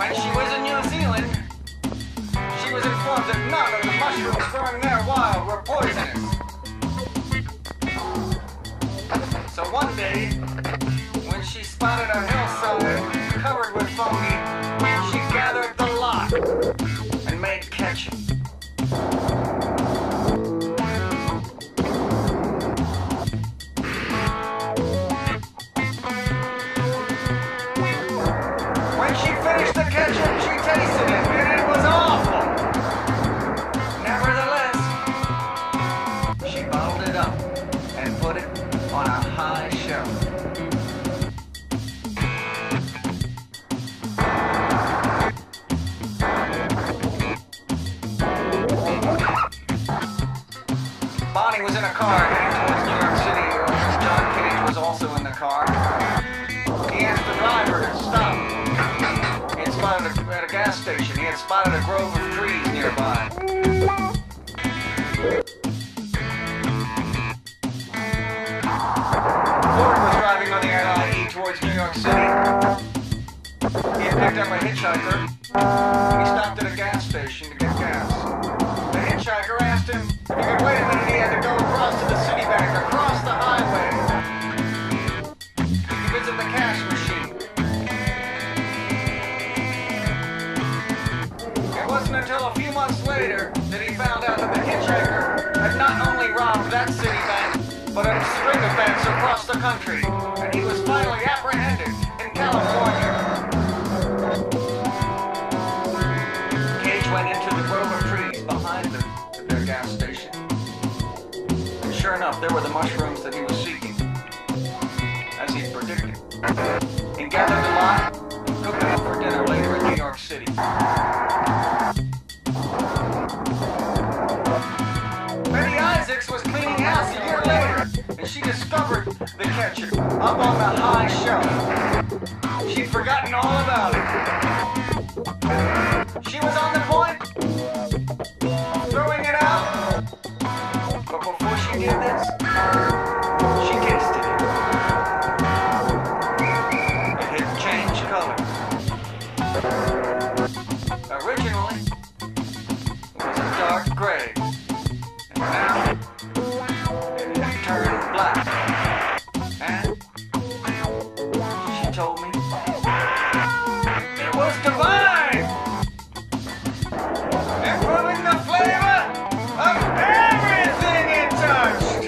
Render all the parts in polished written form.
When she was in New Zealand, she was informed that none of the mushrooms growing there wild were poisonous. So one day, when she spotted a hillside covered with fungi, she gathered the lot and made ketchup. When she finished the ketchup, she tasted it, and it was awful. Nevertheless, she bottled it up and put it on a high shelf. Bonnie was in a car heading towards New York City. John Cage was also in the car. He asked the driver to stop. He had spotted at a gas station. He had spotted a grove of trees nearby. Ford was driving on the LIE towards New York City. He had picked up a hitchhiker, and he stopped at a gas station to get gas. The hitchhiker asked him if he could wait a minute. He had to go across to the Citibank, across the highway, to visit the cash machine. It wasn't until a few months later that he found out that the hitchhiker had not only robbed that Citibank, but a string of banks across the country, and he was finally apprehended in California. Cage went into the grove of trees behind their gas station. And sure enough, there were the mushrooms that he was seeking, as he predicted. He gathered a lot and cooked them up for dinner later in New York City. Betty Isaacs was cleaning house a year later, and she discovered the ketchup up on the high shelf. She'd forgotten all about it. She was on the point of throwing it out, but before she did this, she tasted it. It had changed color. Originally, it was a dark gray, and now it had turned black. And she told me it was divine, improving the flavor of everything it touched.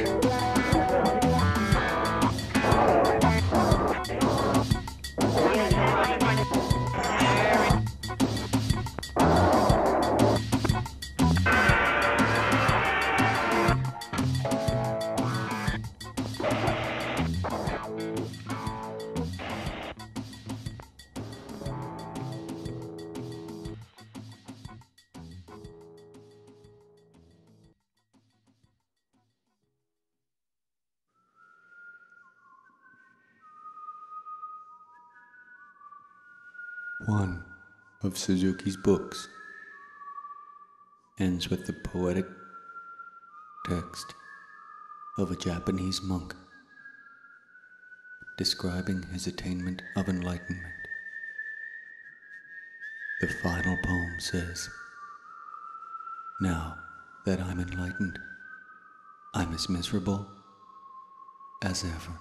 One of Suzuki's books ends with the poetic text of a Japanese monk describing his attainment of enlightenment. The final poem says, "Now that I'm enlightened, I'm as miserable as ever."